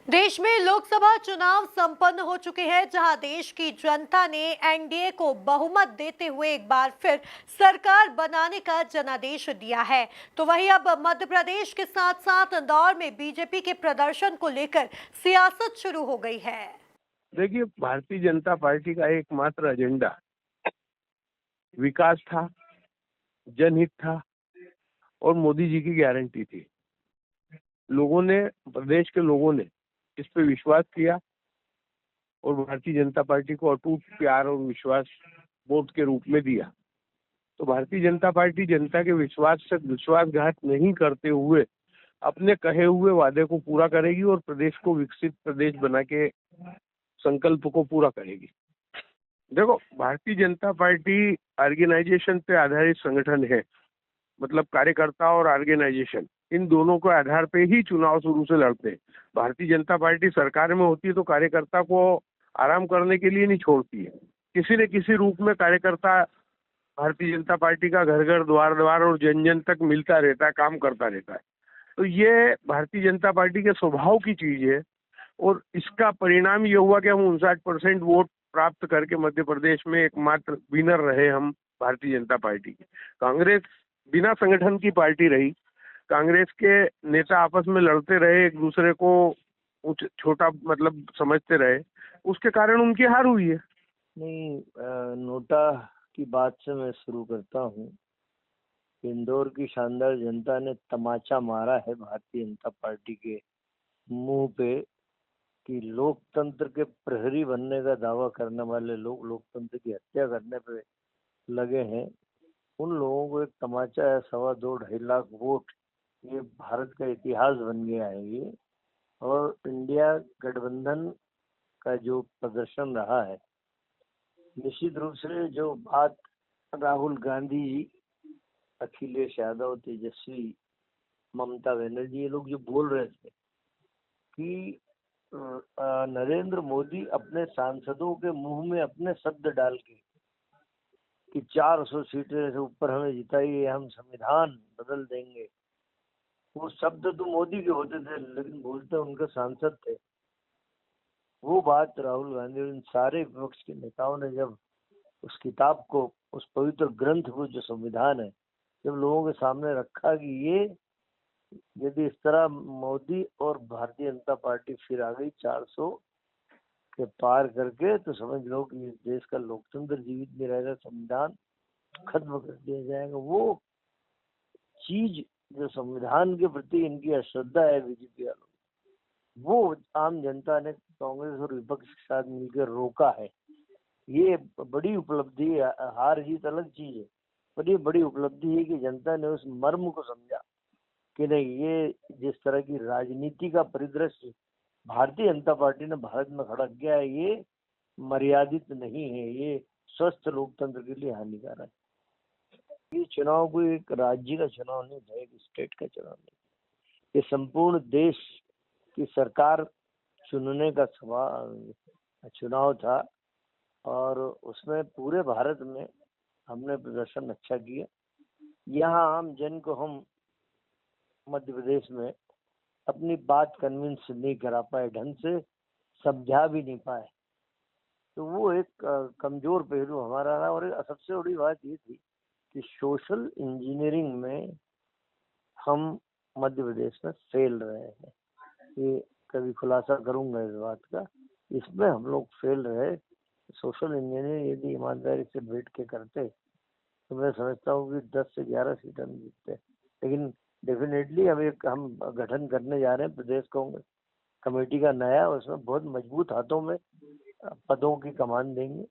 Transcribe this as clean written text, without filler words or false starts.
देश में लोकसभा चुनाव संपन्न हो चुके हैं, जहां देश की जनता ने एनडीए को बहुमत देते हुए एक बार फिर सरकार बनाने का जनादेश दिया है। तो वहीं अब मध्य प्रदेश के साथ साथ इंदौर में बीजेपी के प्रदर्शन को लेकर सियासत शुरू हो गई है। देखिए, भारतीय जनता पार्टी का एकमात्र एजेंडा विकास था, जनहित था और मोदी जी की गारंटी थी। प्रदेश के लोगों ने इस पे विश्वास किया और भारतीय जनता पार्टी को अटूट प्यार और विश्वास वोट के रूप में दिया। तो भारतीय जनता पार्टी जनता के विश्वास से विश्वासघात नहीं करते हुए अपने कहे हुए वादे को पूरा करेगी और प्रदेश को विकसित प्रदेश बना के संकल्प को पूरा करेगी। देखो, भारतीय जनता पार्टी ऑर्गेनाइजेशन पे आधारित संगठन है। मतलब कार्यकर्ता और ऑर्गेनाइजेशन, इन दोनों के आधार पे ही चुनाव शुरू से लड़ते हैं। भारतीय जनता पार्टी सरकार में होती है तो कार्यकर्ता को आराम करने के लिए नहीं छोड़ती है। किसी न किसी रूप में कार्यकर्ता भारतीय जनता पार्टी का घर घर द्वार द्वार और जन जन तक मिलता रहता है, काम करता रहता है। तो ये भारतीय जनता पार्टी के स्वभाव की चीज है और इसका परिणाम ये हुआ कि हम 59% वोट प्राप्त करके मध्य प्रदेश में एकमात्र विनर रहे हम भारतीय जनता पार्टी के। कांग्रेस बिना संगठन की पार्टी रही। कांग्रेस के नेता आपस में लड़ते रहे, एक दूसरे को छोटा मतलब समझते रहे, उसके कारण उनकी हार हुई है। नहीं, नोटा की बात से मैं शुरू करता हूँ। इंदौर की शानदार जनता ने तमाचा मारा है भारतीय जनता पार्टी के मुंह पे कि लोकतंत्र के प्रहरी बनने का दावा करने वाले लोग लोकतंत्र की हत्या करने पे लगे हैं। उन लोगों को एक तमाचा है, 2.25-2.5 लाख वोट, ये भारत का इतिहास बन गया है ये। और इंडिया गठबंधन का जो प्रदर्शन रहा है, निश्चित रूप से जो बात राहुल गांधी जी, अखिलेश यादव, तेजस्वी, ममता बनर्जी, ये लोग जो बोल रहे थे कि नरेंद्र मोदी अपने सांसदों के मुंह में अपने शब्द डाल के कि 400 सीटें से ऊपर हमें जिताइए, हम संविधान बदल देंगे। वो शब्द तो मोदी के होते थे लेकिन बोलते उनके सांसद थे। वो बात राहुल गांधी और इन सारे विपक्ष के नेताओं ने जब उस किताब को, उस पवित्र ग्रंथ को जो संविधान है, जब लोगों के सामने रखा कि ये यदि इस तरह मोदी और भारतीय जनता पार्टी फिर आ गई 400 के पार करके, तो समझ लो कि इस देश का लोकतंत्र जीवित नहीं रहेगा, संविधान खत्म कर दिया जाएगा। वो चीज जो संविधान के प्रति इनकी अश्रद्धा है बीजेपी वालों, वो आम जनता ने कांग्रेस और विपक्ष के साथ मिलकर रोका है। ये बड़ी उपलब्धि है। हार जीत अलग चीज है, पर ये बड़ी उपलब्धि है कि जनता ने उस मर्म को समझा कि नहीं, ये जिस तरह की राजनीति का परिदृश्य भारतीय जनता पार्टी ने भारत में खड़ा किया है, ये मर्यादित नहीं है, ये स्वस्थ लोकतंत्र के लिए हानिकारक है। ये चुनाव कोई एक राज्य का चुनाव नहीं था, एक स्टेट का चुनाव नहीं, ये संपूर्ण देश की सरकार चुनने का चुनाव था। और उसमें पूरे भारत में हमने प्रदर्शन अच्छा किया। यहाँ आम जन को हम मध्य प्रदेश में अपनी बात कन्विंस नहीं करा पाए, ढंग से समझा भी नहीं पाए। तो वो एक कमजोर पहलू हमारा रहा। और सबसे बड़ी बात ये थी कि सोशल इंजीनियरिंग में हम मध्य प्रदेश में फेल रहे हैं। ये कभी खुलासा करूंगा इस बात का, इसमें हम लोग फेल रहे। सोशल इंजीनियरिंग यदि ईमानदारी से बैठ के करते तो मैं समझता हूँ कि 10 से 11 सीट हम जीतते। लेकिन डेफिनेटली अब एक हम गठन करने जा रहे हैं प्रदेश कांग्रेस कमेटी का नया, उसमें बहुत मजबूत हाथों में पदों की कमान देंगे।